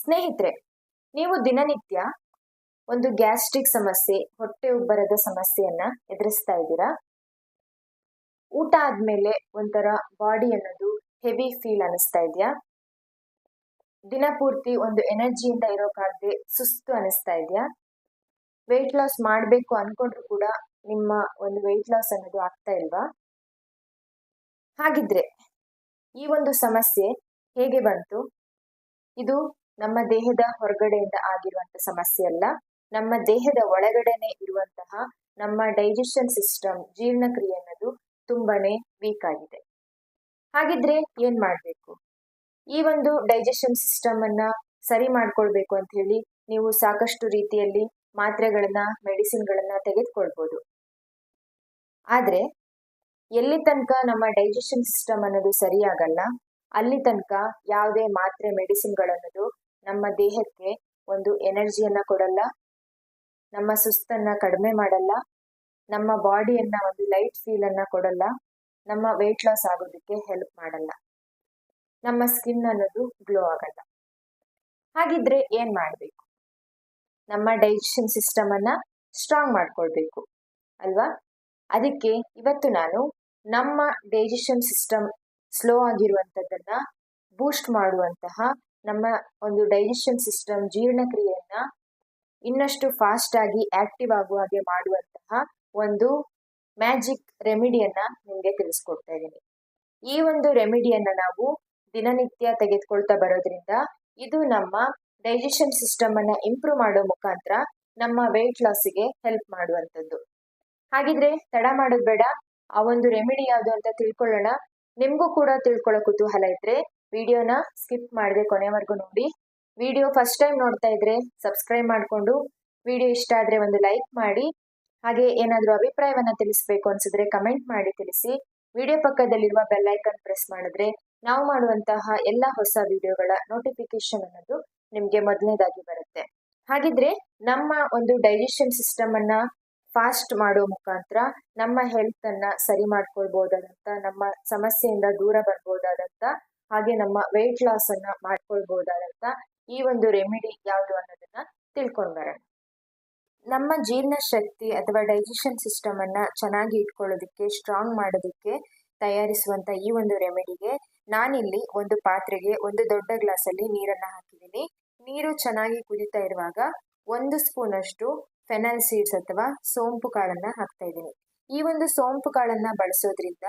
ಸ್ನೇಹಿತರೆ, ನೀವು ದಿನನಿತ್ಯ ಒಂದು ಗ್ಯಾಸ್ಟ್ರಿಕ್ ಸಮಸ್ಯೆ, ಹೊಟ್ಟೆ ಉಬ್ಬರದ ಸಮಸ್ಯೆಯನ್ನ ಎದುರಿಸ್ತಾ ಇದ್ದೀರಾ? ಊಟ ಆದ್ಮೇಲೆ ಒಂಥರ ಬಾಡಿ ಅನ್ನೋದು ಹೆವಿ ಫೀಲ್ ಅನಿಸ್ತಾ ಇದೆಯಾ? ದಿನ ಪೂರ್ತಿ ಒಂದು ಎನರ್ಜಿಯಿಂದ ಇರೋಕಾಗದೆ ಸುಸ್ತು ಅನಿಸ್ತಾ ಇದೆಯಾ? ವೆಯ್ಟ್ ಲಾಸ್ ಮಾಡಬೇಕು ಅನ್ಕೊಂಡ್ರು ಕೂಡ ನಿಮ್ಮ ಒಂದು ವೆಯ್ಟ್ ಲಾಸ್ ಅನ್ನೋದು ಆಗ್ತಾ ಇಲ್ವಾ? ಹಾಗಿದ್ರೆ ಈ ಒಂದು ಸಮಸ್ಯೆ ಹೇಗೆ ಬಂತು? ಇದು ನಮ್ಮ ದೇಹದ ಹೊರಗಡೆಯಿಂದ ಆಗಿರುವಂತ ಸಮಸ್ಯೆ ಅಲ್ಲ, ನಮ್ಮ ದೇಹದ ಒಳಗಡೆನೆ ಇರುವಂತಹ ನಮ್ಮ ಡೈಜೆಷನ್ ಸಿಸ್ಟಮ್, ಜೀರ್ಣಕ್ರಿಯೆ ಅನ್ನೋದು ತುಂಬಾನೇ ವೀಕ್ ಆಗಿದೆ. ಹಾಗಿದ್ರೆ ಏನ್ ಮಾಡ್ಬೇಕು? ಈ ಒಂದು ಡೈಜೆಷನ್ ಸಿಸ್ಟಮ್ ಅನ್ನ ಸರಿ ಮಾಡ್ಕೊಳ್ಬೇಕು ಅಂತ ಹೇಳಿ ನೀವು ಸಾಕಷ್ಟು ರೀತಿಯಲ್ಲಿ ಮಾತ್ರೆಗಳನ್ನ, ಮೆಡಿಸಿನ್ಗಳನ್ನ ತೆಗೆದುಕೊಳ್ಬಹುದು. ಆದ್ರೆ ಎಲ್ಲಿ ತನಕ ನಮ್ಮ ಡೈಜೆಷನ್ ಸಿಸ್ಟಮ್ ಅನ್ನೋದು ಸರಿಯಾಗಲ್ಲ, ಅಲ್ಲಿ ತನಕ ಯಾವುದೇ ಮಾತ್ರೆ, ಮೆಡಿಸಿನ್ಗಳನ್ನೋದು ನಮ್ಮ ದೇಹಕ್ಕೆ ಒಂದು ಎನರ್ಜಿಯನ್ನ ಕೊಡಲ್ಲ, ನಮ್ಮ ಸುಸ್ತನ್ನ ಕಡಿಮೆ ಮಾಡಲ್ಲ, ನಮ್ಮ ಬಾಡಿಯನ್ನ ಒಂದು ಲೈಟ್ ಫೀಲ್ ಅನ್ನ ಕೊಡಲ್ಲ, ನಮ್ಮ ವೆಯ್ಟ್ ಲಾಸ್ ಆಗೋದಕ್ಕೆ ಹೆಲ್ಪ್ ಮಾಡಲ್ಲ, ನಮ್ಮ ಸ್ಕಿನ್ ಅನ್ನೋದು ಗ್ಲೋ ಆಗಲ್ಲ. ಹಾಗಿದ್ರೆ ಏನ್ ಮಾಡ್ಬೇಕು? ನಮ್ಮ ಡೈಜೆಷನ್ ಸಿಸ್ಟಮ್ ಅನ್ನ ಸ್ಟ್ರಾಂಗ್ ಮಾಡ್ಕೊಳ್ಬೇಕು ಅಲ್ವಾ? ಅದಕ್ಕೆ ಇವತ್ತು ನಾನು ನಮ್ಮ ಡೈಜೆಷನ್ ಸಿಸ್ಟಮ್ ಸ್ಲೋ ಆಗಿರುವಂತದ್ದನ್ನ ಬೂಸ್ಟ್ ಮಾಡುವಂತಹ, ನಮ್ಮ ಒಂದು ಡೈಜೆಷನ್ ಸಿಸ್ಟಮ್ ಜೀರ್ಣಕ್ರಿಯೆಯನ್ನ ಇನ್ನಷ್ಟು ಫಾಸ್ಟ್ ಆಗಿ ಆಕ್ಟಿವ್ ಆಗುವ ಹಾಗೆ ಮಾಡುವಂತಹ ಒಂದು ಮ್ಯಾಜಿಕ್ ರೆಮಿಡಿಯನ್ನ ನಿಮಗೆ ತಿಳಿಸ್ಕೊಡ್ತಾ ಇದ್ದೀನಿ. ಈ ಒಂದು ರೆಮಿಡಿಯನ್ನ ನಾವು ದಿನನಿತ್ಯ ತೆಗೆದುಕೊಳ್ತಾ ಬರೋದ್ರಿಂದ ಇದು ನಮ್ಮ ಡೈಜೆಷನ್ ಸಿಸ್ಟಮ್ ಅನ್ನ ಇಂಪ್ರೂವ್ ಮಾಡೋ ಮುಖಾಂತರ ನಮ್ಮ ವೆಯ್ಟ್ ಲಾಸ್ಗೆ ಹೆಲ್ಪ್ ಮಾಡುವಂಥದ್ದು. ಹಾಗಿದ್ರೆ ತಡ ಮಾಡೋದು ಬೇಡ, ಆ ಒಂದು ರೆಮಿಡಿ ಯಾವುದು ಅಂತ ತಿಳ್ಕೊಳ್ಳೋಣ. ನಿಮ್ಗೂ ಕೂಡ ತಿಳ್ಕೊಳ್ಳೋ ಕುತೂಹಲ ಇದ್ರೆ ವಿಡಿಯೋನ ಸ್ಕಿಪ್ ಮಾಡದೆ ಕೊನೆವರೆಗೂ ನೋಡಿ. ವಿಡಿಯೋ ಫಸ್ಟ್ ಟೈಮ್ ನೋಡ್ತಾ ಇದ್ರೆ ಸಬ್ಸ್ಕ್ರೈಬ್ ಮಾಡಿಕೊಂಡು, ವಿಡಿಯೋ ಇಷ್ಟ ಆದ್ರೆ ಒಂದು ಲೈಕ್ ಮಾಡಿ, ಹಾಗೆ ಏನಾದರೂ ಅಭಿಪ್ರಾಯವನ್ನ ತಿಳಿಸ್ಬೇಕು ಅನ್ಸಿದ್ರೆ ಕಮೆಂಟ್ ಮಾಡಿ ತಿಳಿಸಿ. ವಿಡಿಯೋ ಪಕ್ಕದಲ್ಲಿರುವ ಬೆಲ್ ಐಕನ್ ಪ್ರೆಸ್ ಮಾಡಿದ್ರೆ ನಾವು ಮಾಡುವಂತಹ ಎಲ್ಲ ಹೊಸ ವಿಡಿಯೋಗಳ ನೋಟಿಫಿಕೇಶನ್ ಅನ್ನೋದು ನಿಮ್ಗೆ ಮೊದಲನೇದಾಗಿ ಬರುತ್ತೆ. ಹಾಗಿದ್ರೆ ನಮ್ಮ ಒಂದು ಡೈಜೆಷನ್ ಸಿಸ್ಟಮ್ ಅನ್ನ ಫಾಸ್ಟ್ ಮಾಡೋ ಮುಖಾಂತರ ನಮ್ಮ ಹೆಲ್ತ್ ಅನ್ನ ಸರಿ ಮಾಡ್ಕೊಳ್ಬಹುದಾದಂತ, ನಮ್ಮ ಸಮಸ್ಯೆಯಿಂದ ದೂರ ಬರ್ಬೋದಾದಂತ, ಹಾಗೆ ನಮ್ಮ ವೆಯ್ಟ್ ಲಾಸ್ ಅನ್ನ ಮಾಡ್ಕೊಳ್ಬಹುದಾದಂತ ಈ ಒಂದು ರೆಮಿಡಿ ಯಾವುದು ಅನ್ನೋದನ್ನ ತಿಳ್ಕೊಂಡ್ ಬರೋಣ. ನಮ್ಮ ಜೀರ್ಣ ಶಕ್ತಿ ಅಥವಾ ಡೈಜೆಷನ್ ಸಿಸ್ಟಮ್ ಅನ್ನ ಚೆನ್ನಾಗಿ ಇಟ್ಕೊಳ್ಳೋದಕ್ಕೆ, ಸ್ಟ್ರಾಂಗ್ ಮಾಡೋದಕ್ಕೆ ತಯಾರಿಸುವಂತ ಈ ಒಂದು ರೆಮಿಡಿಗೆ ನಾನಿಲ್ಲಿ ಒಂದು ಪಾತ್ರೆಗೆ ಒಂದು ದೊಡ್ಡ ಗ್ಲಾಸಲ್ಲಿ ನೀರನ್ನ ಹಾಕಿದ್ದೀನಿ. ನೀರು ಚೆನ್ನಾಗಿ ಕುದೀತಾ ಇರುವಾಗ 1 ಸ್ಪೂನ್ ಅಷ್ಟು ಫೆನಲ್ ಸೀಡ್ಸ್ ಅಥವಾ ಸೋಂಪು ಕಾಳನ್ನ ಹಾಕ್ತಾ ಇದ್ದೀನಿ. ಈ ಒಂದು ಸೋಂಪು ಕಾಳನ್ನ ಬಳಸೋದ್ರಿಂದ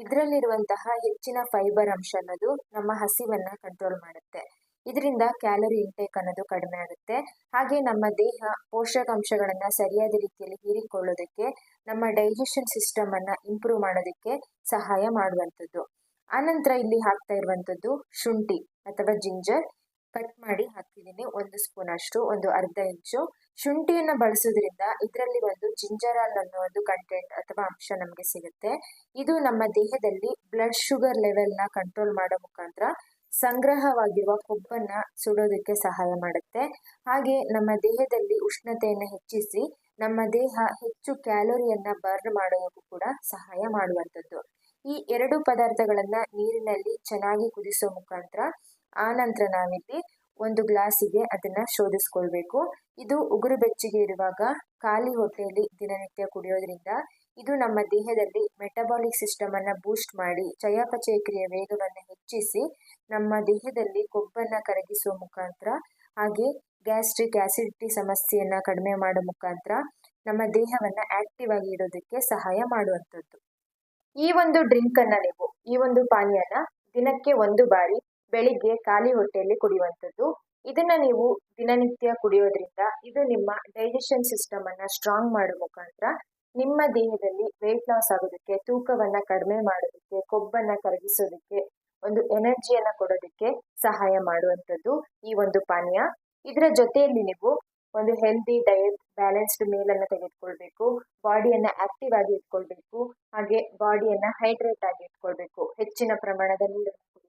ಇದರಲ್ಲಿರುವಂತಹ ಹೆಚ್ಚಿನ ಫೈಬರ್ ಅಂಶ ಅನ್ನೋದು ನಮ್ಮ ಹಸಿವನ್ನ ಕಂಟ್ರೋಲ್ ಮಾಡುತ್ತೆ. ಇದರಿಂದ ಕ್ಯಾಲರಿ ಇಂಟೇಕ್ ಅನ್ನೋದು ಕಡಿಮೆ ಆಗುತ್ತೆ. ಹಾಗೆ ನಮ್ಮ ದೇಹ ಪೋಷಕಾಂಶಗಳನ್ನ ಸರಿಯಾದ ರೀತಿಯಲ್ಲಿ ಹೀರಿಕೊಳ್ಳೋದಕ್ಕೆ, ನಮ್ಮ ಡೈಜೆಷನ್ ಸಿಸ್ಟಮ್ ಅನ್ನ ಇಂಪ್ರೂವ್ ಮಾಡೋದಕ್ಕೆ ಸಹಾಯ ಮಾಡುವಂಥದ್ದು. ಆನಂತರ ಇಲ್ಲಿ ಹಾಕ್ತಾ ಇರುವಂಥದ್ದು ಶುಂಠಿ ಅಥವಾ ಜಿಂಜರ್ ಕಟ್ ಮಾಡಿ ಹಾಕಿದ್ದೀನಿ. 1 ಸ್ಪೂನ್ ಅಷ್ಟು, ಒಂದು ಅರ್ಧ ಇಂಚು. ಶುಂಠಿಯನ್ನ ಬಳಸೋದ್ರಿಂದ ಇದರಲ್ಲಿ ಒಂದು ಜಿಂಜರಾಲ್ ಅನ್ನೋ ಒಂದು ಕಂಟೆಂಟ್ ಅಥವಾ ಅಂಶ ನಮಗೆ ಸಿಗುತ್ತೆ. ಇದು ನಮ್ಮ ದೇಹದಲ್ಲಿ ಬ್ಲಡ್ ಶುಗರ್ ಲೆವೆಲ್ನ ಕಂಟ್ರೋಲ್ ಮಾಡೋ ಮುಖಾಂತರ ಸಂಗ್ರಹವಾಗಿರುವ ಕೊಬ್ಬನ್ನ ಸುಡೋದಕ್ಕೆ ಸಹಾಯ ಮಾಡುತ್ತೆ. ಹಾಗೆ ನಮ್ಮ ದೇಹದಲ್ಲಿ ಉಷ್ಣತೆಯನ್ನು ಹೆಚ್ಚಿಸಿ ನಮ್ಮ ದೇಹ ಹೆಚ್ಚು ಕ್ಯಾಲೋರಿಯನ್ನ ಬರ್ನ್ ಮಾಡೋದಕ್ಕೂ ಕೂಡ ಸಹಾಯ ಮಾಡುವಂಥದ್ದು. ಈ 2 ಪದಾರ್ಥಗಳನ್ನ ನೀರಿನಲ್ಲಿ ಚೆನ್ನಾಗಿ ಕುದಿಸೋ ಮುಖಾಂತರ ಆನಂತರ ನಾವಿಲ್ಲಿ ಒಂದು ಗ್ಲಾಸಿಗೆ ಅದನ್ನ ಶೋಧಿಸ್ಕೊಳ್ಬೇಕು. ಇದು ಉಗುರು ಬೆಚ್ಚಗೆ ಇರುವಾಗ ಖಾಲಿ ಹೊಟ್ಟೆಯಲ್ಲಿ ದಿನನಿತ್ಯ ಕುಡಿಯೋದ್ರಿಂದ ಇದು ನಮ್ಮ ದೇಹದಲ್ಲಿ ಮೆಟಬಾಲಿಕ್ ಸಿಸ್ಟಮ್ ಅನ್ನ ಬೂಸ್ಟ್ ಮಾಡಿ, ಚಯಾಪಚಯ ಕ್ರಿಯೆ ವೇಗವನ್ನು ಹೆಚ್ಚಿಸಿ, ನಮ್ಮ ದೇಹದಲ್ಲಿ ಕೊಬ್ಬನ್ನ ಕರಗಿಸುವ ಮುಖಾಂತರ, ಹಾಗೆ ಗ್ಯಾಸ್ಟ್ರಿಕ್ ಆಸಿಡಿಟಿ ಸಮಸ್ಯೆಯನ್ನ ಕಡಿಮೆ ಮಾಡೋ ಮುಖಾಂತರ ನಮ್ಮ ದೇಹವನ್ನ ಆಕ್ಟಿವ್ ಆಗಿ ಇಡೋದಕ್ಕೆ ಸಹಾಯ ಮಾಡುವಂಥದ್ದು. ಈ ಒಂದು ಡ್ರಿಂಕ್ ಅನ್ನ ನೀವು, ಈ ಒಂದು ಪಾನೀಯನ ದಿನಕ್ಕೆ 1 ಬಾರಿ ಬೆಳಿಗ್ಗೆ ಖಾಲಿ ಹೊಟ್ಟೆಯಲ್ಲಿ ಕುಡಿಯುವಂಥದ್ದು. ಇದನ್ನ ನೀವು ದಿನನಿತ್ಯ ಕುಡಿಯೋದ್ರಿಂದ ಇದು ನಿಮ್ಮ ಡೈಜೆಷನ್ ಸಿಸ್ಟಮ್ ಅನ್ನ ಸ್ಟ್ರಾಂಗ್ ಮಾಡೋ ಮುಖಾಂತರ ನಿಮ್ಮ ದೇಹದಲ್ಲಿ ವೆಯ್ಟ್ ಲಾಸ್ ಆಗೋದಕ್ಕೆ, ತೂಕವನ್ನ ಕಡಿಮೆ ಮಾಡೋದಕ್ಕೆ, ಕೊಬ್ಬನ್ನ ಕರಗಿಸೋದಕ್ಕೆ, ಒಂದು ಎನರ್ಜಿಯನ್ನ ಕೊಡೋದಕ್ಕೆ ಸಹಾಯ ಮಾಡುವಂಥದ್ದು ಈ ಒಂದು ಪಾನೀಯ. ಇದರ ಜೊತೆಯಲ್ಲಿ ನೀವು ಒಂದು ಹೆಲ್ದಿ ಡಯಟ್, ಬ್ಯಾಲೆನ್ಸ್ಡ್ ಮೀಲ್ ಅನ್ನ ತೆಗೆದುಕೊಳ್ಬೇಕು, ಬಾಡಿಯನ್ನ ಆಕ್ಟಿವ್ ಆಗಿ ಇಟ್ಕೊಳ್ಬೇಕು, ಹಾಗೆ ಬಾಡಿಯನ್ನ ಹೈಡ್ರೇಟ್ ಆಗಿ ಇಟ್ಕೊಳ್ಬೇಕು, ಹೆಚ್ಚಿನ ಪ್ರಮಾಣದ ನೀರನ್ನು ಕುಡಿಯೋದು.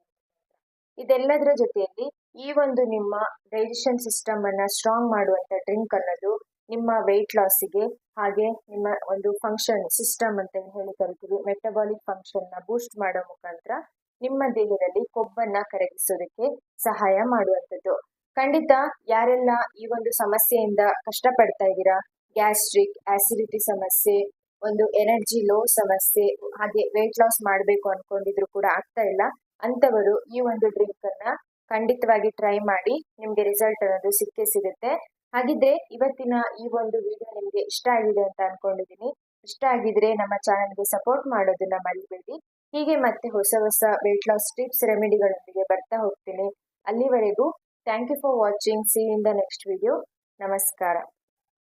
ಇದೆಲ್ಲದರ ಜೊತೆಯಲ್ಲಿ ಈ ಒಂದು ನಿಮ್ಮ ಡೈಜೆಷನ್ ಸಿಸ್ಟಮ್ ಅನ್ನ ಸ್ಟ್ರಾಂಗ್ ಮಾಡುವಂತ ಡ್ರಿಂಕ್ ಅನ್ನೋದು ನಿಮ್ಮ ವೆಯ್ಟ್ ಲಾಸಿಗೆ, ಹಾಗೆ ನಿಮ್ಮ ಒಂದು ಫಂಕ್ಷನ್ ಸಿಸ್ಟಮ್ ಅಂತ ಹೇಳಿ ಕರಿತೀವಿ, ಮೆಟಬಾಲಿಕ್ ಫಂಕ್ಷನ್ ನ ಬೂಸ್ಟ್ ಮಾಡೋ ಮುಖಾಂತರ ನಿಮ್ಮ ದೇಹದಲ್ಲಿ ಕೊಬ್ಬನ್ನ ಕರಗಿಸೋದಕ್ಕೆ ಸಹಾಯ ಮಾಡುವಂಥದ್ದು. ಖಂಡಿತ ಯಾರೆಲ್ಲ ಈ ಒಂದು ಸಮಸ್ಯೆಯಿಂದ ಕಷ್ಟಪಡ್ತಾ ಇದ್ದೀರಾ, ಗ್ಯಾಸ್ಟ್ರಿಕ್, ಆಸಿಡಿಟಿ ಸಮಸ್ಯೆ, ಒಂದು ಎನರ್ಜಿ ಲೋ ಸಮಸ್ಯೆ, ಹಾಗೆ ವೆಯ್ಟ್ ಲಾಸ್ ಮಾಡಬೇಕು ಅನ್ಕೊಂಡಿದ್ರು ಕೂಡ ಆಗ್ತಾ ಇಲ್ಲ ಅಂತವರು ಈ ಒಂದು ಡ್ರಿಂಕ್ ಅನ್ನ ಖಂಡಿತವಾಗಿ ಟ್ರೈ ಮಾಡಿ, ನಿಮ್ಗೆ ರಿಸಲ್ಟ್ ಅನ್ನೋದು ಸಿಕ್ಕೇ ಸಿಗುತ್ತೆ. ಹಾಗಿದ್ರೆ ಇವತ್ತಿನ ಈ ಒಂದು ವಿಡಿಯೋ ನಿಮ್ಗೆ ಇಷ್ಟ ಆಗಿದೆ ಅಂತ ಅನ್ಕೊಂಡಿದೀನಿ. ಇಷ್ಟ ಆಗಿದ್ರೆ ನಮ್ಮ ಚಾನಲ್ಗೆ ಸಪೋರ್ಟ್ ಮಾಡೋದನ್ನ ಮರಿಬೇಡಿ. ಹೀಗೆ ಮತ್ತೆ ಹೊಸ ಹೊಸ ವೆಯ್ಟ್ ಲಾಸ್ ಟಿಪ್ಸ್ ರೆಮಿಡಿಗಳೊಂದಿಗೆ ಬರ್ತಾ ಹೋಗ್ತೀನಿ. ಅಲ್ಲಿವರೆಗೂ thank you for watching. See you in the next video. ನಮಸ್ಕಾರ.